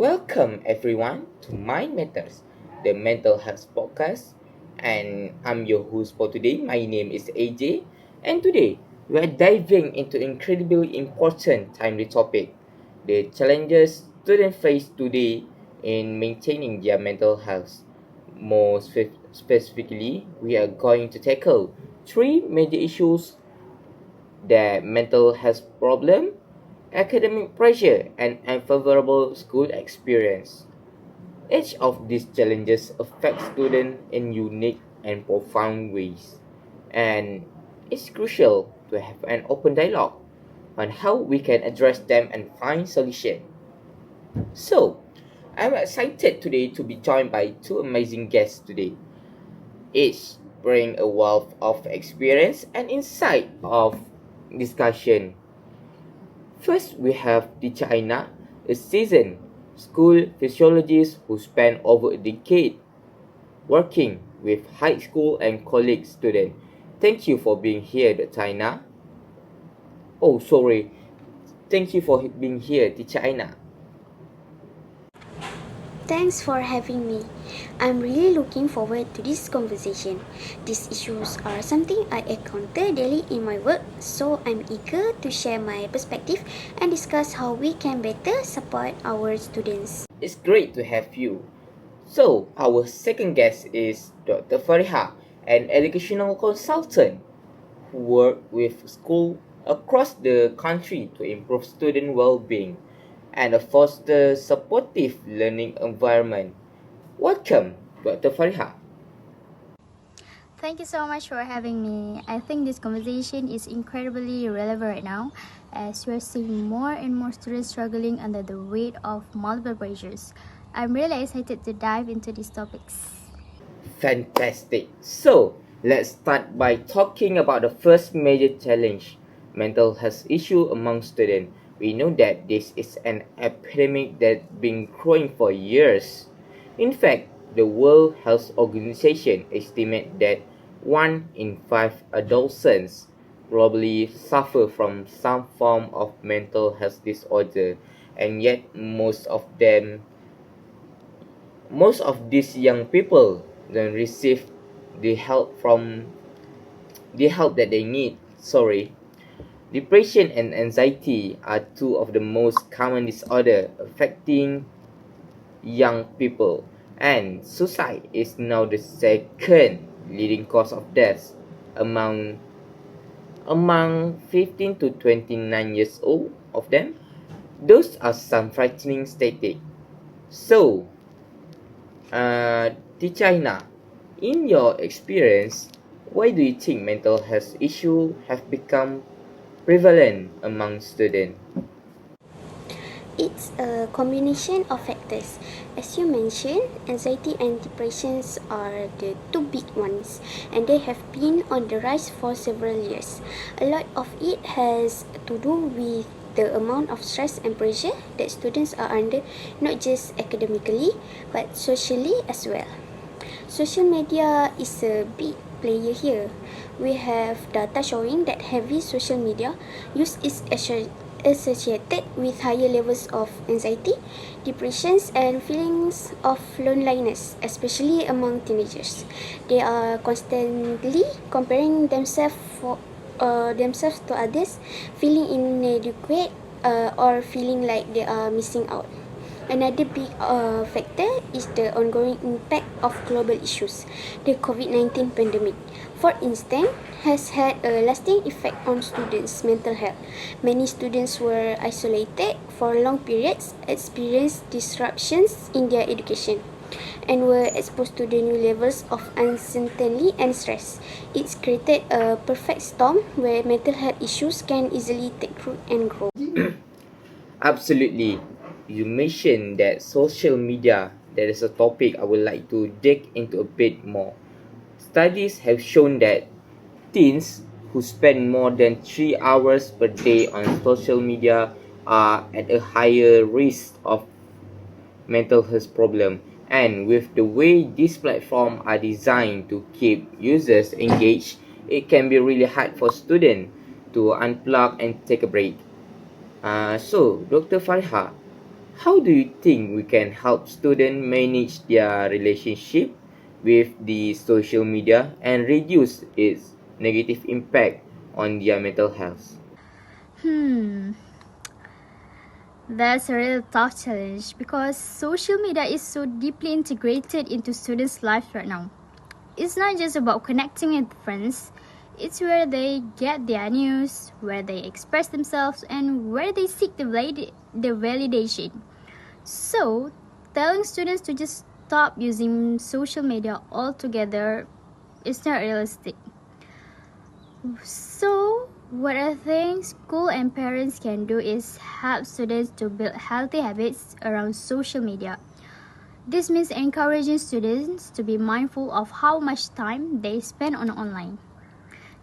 Welcome everyone to Mind Matters, the mental health podcast. And I'm your host for today. My name is AJ, and today we are diving into incredibly important timely topic: the challenges students face today in maintaining their mental health. More specifically, we are going to tackle three major issues: their mental health problem, academic pressure, and unfavorable school experience. Each of these challenges affects students in unique and profound ways, and it's crucial to have an open dialogue on how we can address them and find solutions. So, I'm excited today to be joined by two amazing guests today. Each bring a wealth of experience and insight of discussion. First, we have Teacher Aina, a seasoned school physiologist who spent over a decade working with high school and college students. Thank you for being here, Dr. Aina. Oh, sorry. Thank you for being here, Teacher Aina. Thanks for having me. I'm really looking forward to this conversation. These issues are something I encounter daily in my work, so I'm eager to share my perspective and discuss how we can better support our students. It's great to have you. So, our second guest is Dr. Fariha, an educational consultant who works with schools across the country to improve student well-being and foster supportive learning environment. Welcome, Dr. Fariha. Thank you so much for having me. I think this conversation is incredibly relevant right now as we're seeing more and more students struggling under the weight of multiple pressures. I'm really excited to dive into these topics. Fantastic. So, let's start by talking about the first major challenge: mental health issue among students. We know that this is an epidemic that's been growing for years. In fact, the World Health Organization estimates that 1 in 5 adolescents probably suffer from some form of mental health disorder, and yet most of these young people don't receive the help from the help that they need. Sorry. Depression and anxiety are two of the most common disorders affecting young people, and suicide is now the second leading cause of death among 15 to 29 years old of them. Those are some frightening statistics. So, to China, in your experience, why do you think mental health issues have become prevalent among students? It's a combination of factors. As you mentioned, anxiety and depressions are the two big ones, and they have been on the rise for several years. A lot of it has to do with the amount of stress and pressure that students are under, not just academically, but socially as well. Social media is a big player here. We have data showing that heavy social media use is associated with higher levels of anxiety, depressions, and feelings of loneliness, especially among teenagers. They are constantly comparing themselves to others, feeling inadequate or feeling like they are missing out. Another big factor is the ongoing impact of global issues. The COVID-19 pandemic, for instance, has had a lasting effect on students' mental health. Many students were isolated for long periods, experienced disruptions in their education, and were exposed to the new levels of uncertainty and stress. It's created a perfect storm where mental health issues can easily take root and grow. Absolutely. You mentioned that social media, that is a topic I would like to dig into a bit more. Studies have shown that teens who spend more than 3 hours per day on social media are at a higher risk of mental health problem. And with the way these platforms are designed to keep users engaged, it can be really hard for students to unplug and take a break. So, Dr. Farha, How do you think we can help students manage their relationship with the social media and reduce its negative impact on their mental health? Hmm, that's a really tough challenge because social media is so deeply integrated into students' lives right now. It's not just about connecting with friends, it's where they get their news, where they express themselves, and where they seek the validation. So, telling students to just stop using social media altogether is not realistic. So, what I think school and parents can do is help students to build healthy habits around social media. This means encouraging students to be mindful of how much time they spend on online,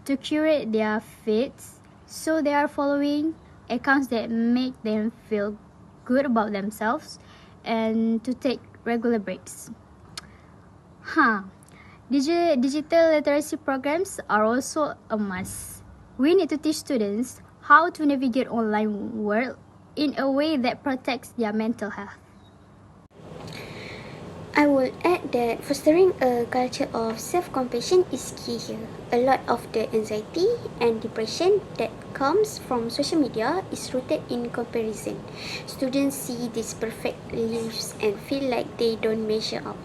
to curate their feeds so they are following accounts that make them feel good about themselves, and to take regular breaks. Huh. Digital literacy programs are also a must. We need to teach students how to navigate online world in a way that protects their mental health. I will add that fostering a culture of self-compassion is key here. A lot of the anxiety and depression that comes from social media is rooted in comparison. Students see these perfect lives and feel like they don't measure up,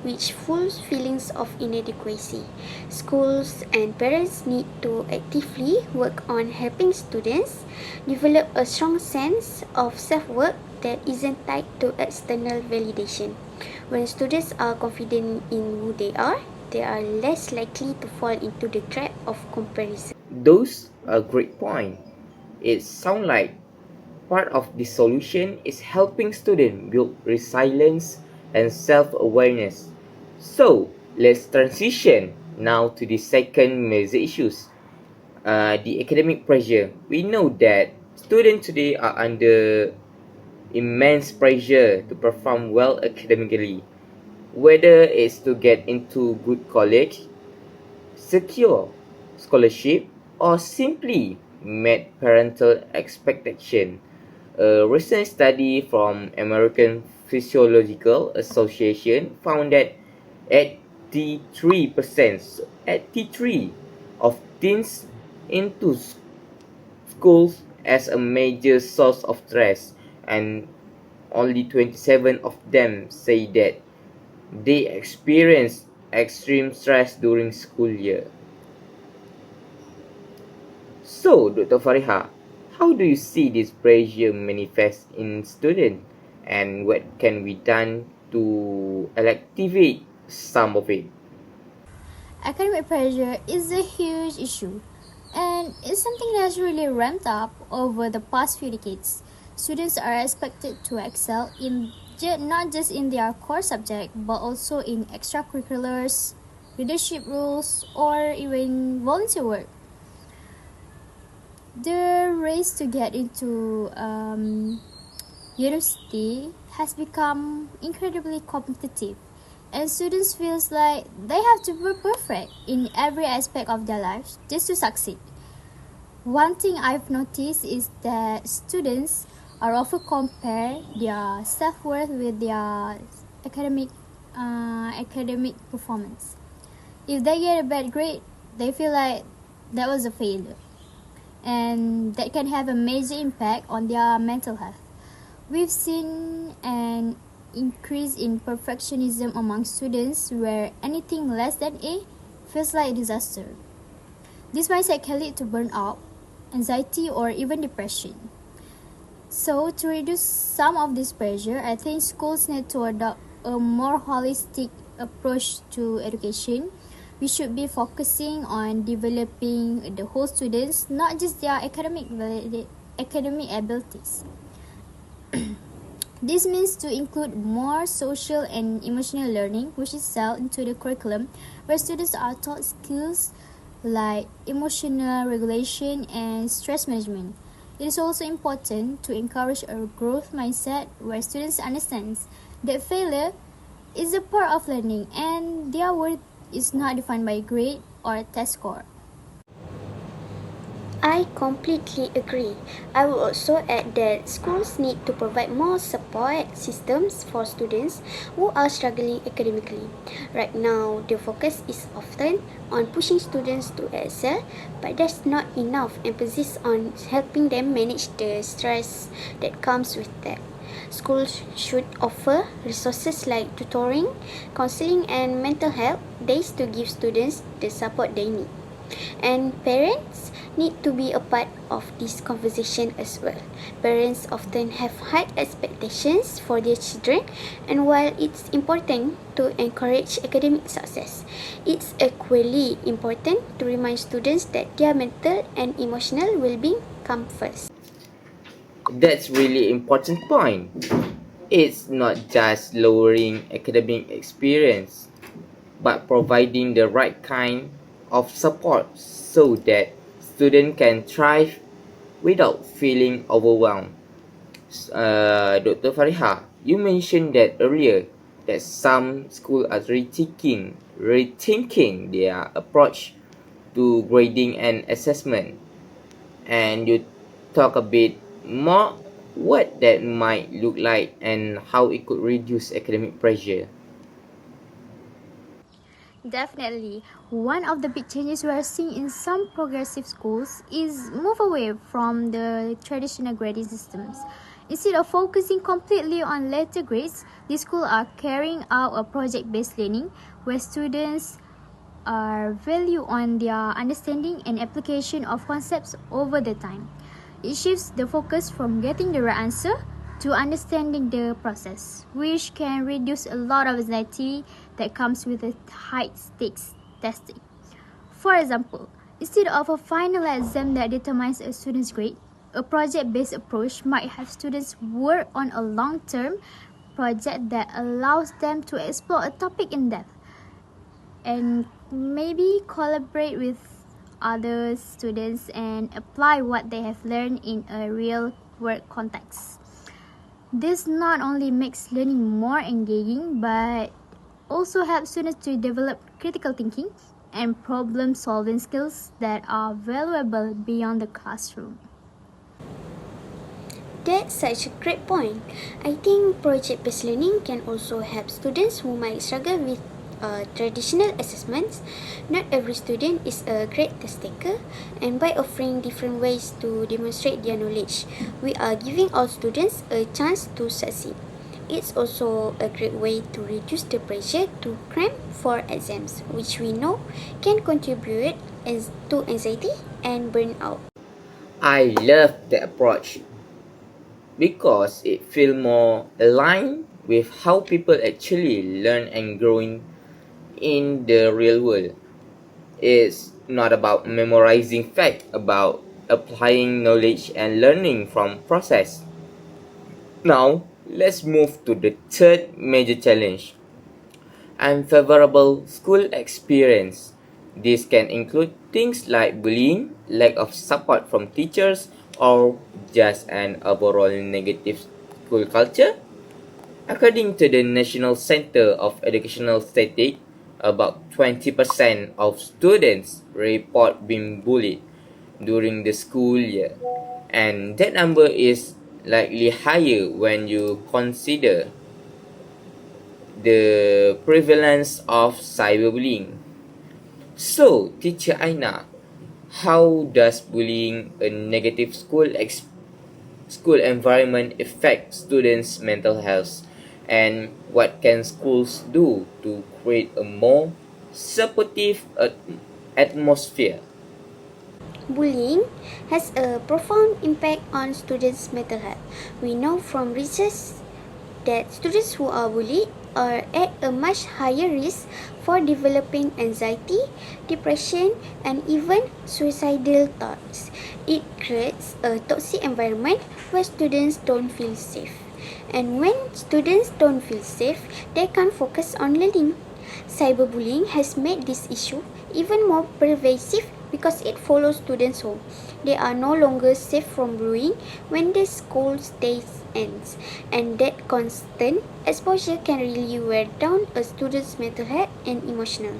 which fuels feelings of inadequacy. Schools and parents need to actively work on helping students develop a strong sense of self-worth that isn't tied to external validation. When students are confident in who they are less likely to fall into the trap of comparison. Those are great point. It sounds like part of the solution is helping students build resilience and self-awareness. So let's transition now to the second major issues, the academic pressure. We know that students today are under immense pressure to perform well academically, whether it's to get into good college, secure scholarship, or simply meet parental expectation. A recent study from American Physiological Association found that 83% of teens into schools as a major source of stress, and only 27 of them say that they experience extreme stress during school year. So, Dr. Fariha, how do you see this pressure manifest in students, and what can be done to alleviate some of it? Academic pressure is a huge issue, and it's something that's really ramped up over the past few decades. Students are expected to excel in not just in their core subject, but also in extracurriculars, leadership roles, or even volunteer work. The race to get into university has become incredibly competitive, and students feels like they have to be perfect in every aspect of their lives just to succeed. One thing I've noticed is that students are often compare their self-worth with their academic academic performance. If they get a bad grade, they feel like that was a failure, and that can have a major impact on their mental health. We've seen an increase in perfectionism among students where anything less than A feels like a disaster. This mindset can lead to burnout, anxiety, or even depression. So, to reduce some of this pressure, I think schools need to adopt a more holistic approach to education. We should be focusing on developing the whole students, not just their academic abilities. This means to include more social and emotional learning, which is built into the curriculum, where students are taught skills like emotional regulation and stress management. It is also important to encourage a growth mindset where students understand that failure is a part of learning and their worth is not defined by grade or test score. I completely agree. I would also add that schools need to provide more support systems for students who are struggling academically. Right now, the focus is often on pushing students to excel, but there's not enough emphasis on helping them manage the stress that comes with that. Schools should offer resources like tutoring, counseling, and mental health days to give students the support they need. And parents need to be a part of this conversation as well. Parents often have high expectations for their children, and while it's important to encourage academic success, it's equally important to remind students that their mental and emotional well-being come first. That's really important point. It's not just lowering academic experience, but providing the right kind of support so that students can thrive without feeling overwhelmed. Dr. Fariha, you mentioned that earlier that some schools are rethinking their approach to grading and assessment, and you talk a bit more what that might look like and how it could reduce academic pressure. Definitely. One of the big changes we are seeing in some progressive schools is move away from the traditional grading systems. Instead of focusing completely on letter grades, these schools are carrying out a project-based learning where students are value on their understanding and application of concepts over the time. It shifts the focus from getting the right answer to understanding the process, which can reduce a lot of anxiety that comes with the high stakes testing. For example, instead of a final exam that determines a student's grade, a project-based approach might have students work on a long-term project that allows them to explore a topic in depth and maybe collaborate with other students and apply what they have learned in a real work context. This not only makes learning more engaging but also helps students to develop critical thinking and problem solving skills that are valuable beyond the classroom. That's such a great point. I think project-based learning can also help students who might struggle with traditional assessments. Not every student is a great test taker, and by offering different ways to demonstrate their knowledge, we are giving all students a chance to succeed. It's also a great way to reduce the pressure to cram for exams, which we know can contribute to anxiety and burnout. I love the approach because it feels more aligned with how people actually learn and grow in the real world. It's not about memorizing facts, about applying knowledge and learning from process. Now, let's move to the third major challenge: unfavorable school experience. This can include things like bullying, lack of support from teachers, or just an overall negative school culture. According to the National Center of Educational Statistics, about 20% of students report being bullied during the school year, and that number is likely higher when you consider the prevalence of cyberbullying. So, Teacher Aina, how does bullying a negative school environment affect students' mental health, and what can schools do to create a more supportive atmosphere? Bullying has a profound impact on students' mental health. We know from research that students who are bullied are at a much higher risk for developing anxiety, depression, and even suicidal thoughts. It creates a toxic environment where students don't feel safe. And when students don't feel safe, they can't focus on learning. Cyberbullying has made this issue even more pervasive because it follows students home. They are no longer safe from bullying when the school days ends, and that constant exposure can really wear down a student's mental health and emotional.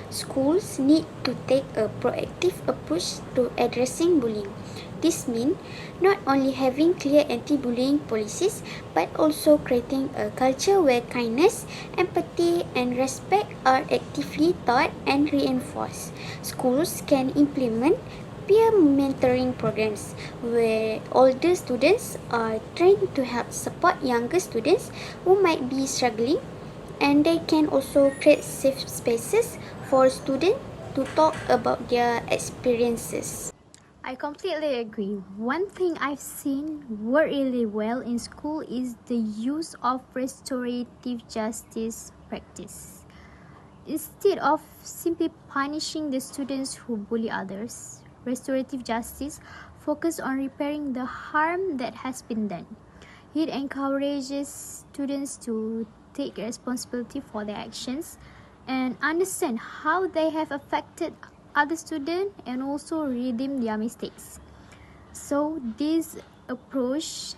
Schools need to take a proactive approach to addressing bullying. This means not only having clear anti-bullying policies but also creating a culture where kindness, empathy and respect are actively taught and reinforced. Schools can implement peer mentoring programs where older students are trained to help support younger students who might be struggling, and they can also create safe spaces for students to talk about their experiences. I completely agree. One thing I've seen work really well in school is the use of restorative justice practice. Instead of simply punishing the students who bully others, restorative justice focuses on repairing the harm that has been done. It encourages students to take responsibility for their actions and understand how they have affected other students and also redeem their mistakes. So this approach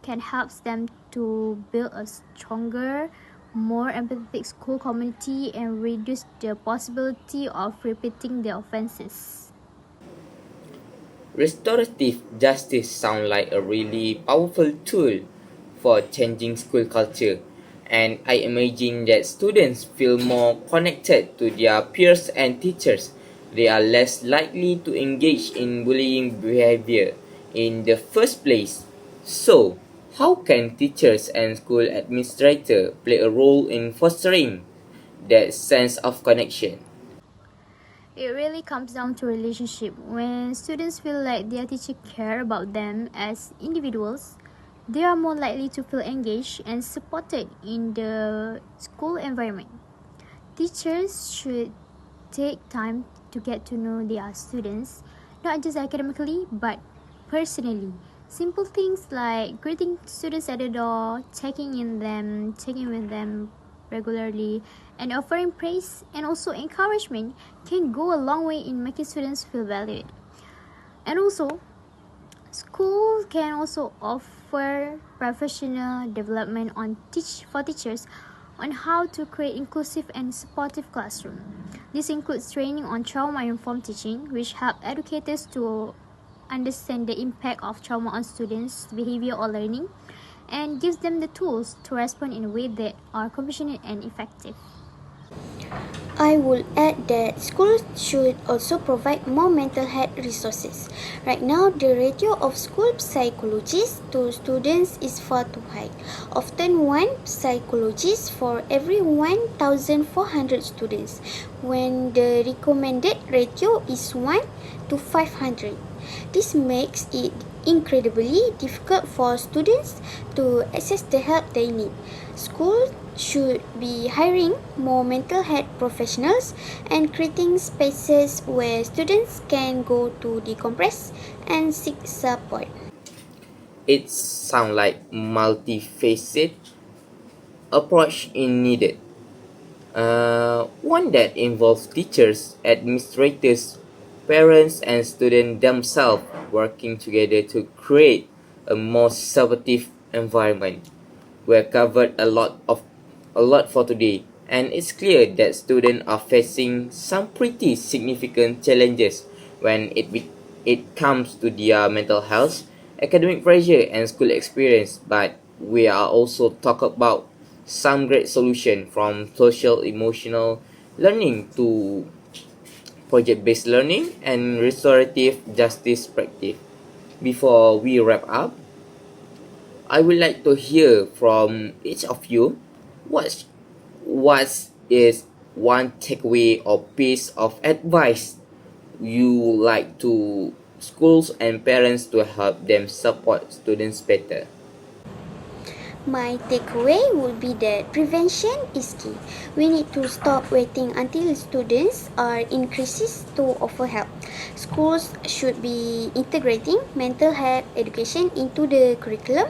can help them to build a stronger, more empathetic school community and reduce the possibility of repeating the offenses. Restorative justice sounds like a really powerful tool for changing school culture, and I imagine that students feel more connected to their peers and teachers. They are less likely to engage in bullying behavior in the first place. So, how can teachers and school administrators play a role in fostering that sense of connection? It really comes down to relationship. When students feel like their teacher care about them as individuals, they are more likely to feel engaged and supported in the school environment. Teachers should take time to get to know their students, not just academically but personally. Simple things like greeting students at the door, checking with them regularly, and offering praise and also encouragement can go a long way in making students feel valued. And also, school can also offer professional development for teachers on how to create inclusive and supportive classroom. This includes training on trauma-informed teaching, which help educators to understand the impact of trauma on students' behavior or learning, and gives them the tools to respond in a way that are compassionate and effective. I would add that schools should also provide more mental health resources. Right now, the ratio of school psychologists to students is far too high. Often one psychologist for every 1,400 students, when the recommended ratio is 1 to 500. This makes it incredibly difficult for students to access the help they need. Schools should be hiring more mental health professionals and creating spaces where students can go to decompress and seek support. It sounds like multifaceted approach is needed. One that involves teachers, administrators, parents, and students themselves working together to create a more supportive environment. We covered a lot for today, and it's clear that students are facing some pretty significant challenges when it comes to their mental health, academic pressure, and school experience. But we are also talk about some great solution from social emotional learning to project-based learning and restorative justice practice. Before we wrap up, I would like to hear from each of you what what is one takeaway or piece of advice you like to schools and parents to help them support students better. My takeaway would be that prevention is key. We need to stop waiting until students are in crisis to offer help. Schools should be integrating mental health education into the curriculum,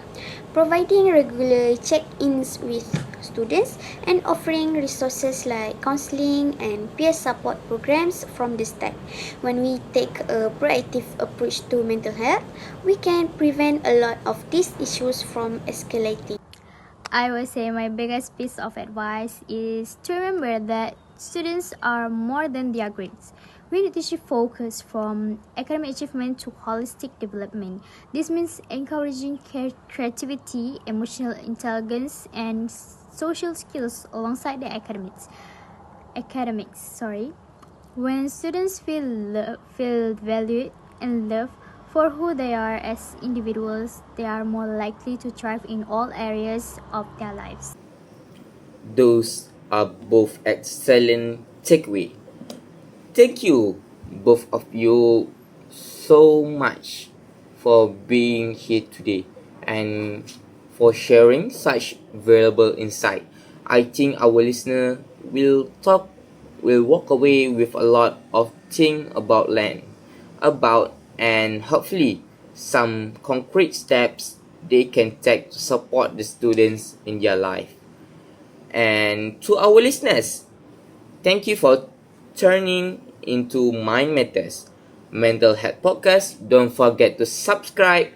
providing regular check-ins with students, and offering resources like counseling and peer support programs from the start. When we take a proactive approach to mental health, we can prevent a lot of these issues from escalating. I would say my biggest piece of advice is to remember that students are more than their grades. We need to shift focus from academic achievement to holistic development. This means encouraging creativity, emotional intelligence, and social skills alongside the academics. When students feel valued and loved for who they are as individuals, they are more likely to thrive in all areas of their lives. Those are both excellent takeaway. Thank you, both of you, so much for being here today and for sharing such valuable insight. I think our listener will walk away with a lot of thing about land, about and hopefully some concrete steps they can take to support the students in their life. And to our listeners, thank you for turning into Mind Matters Mental Health Podcast. Don't forget to subscribe.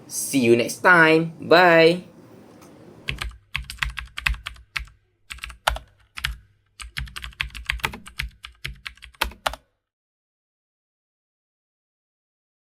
See you next time. Bye.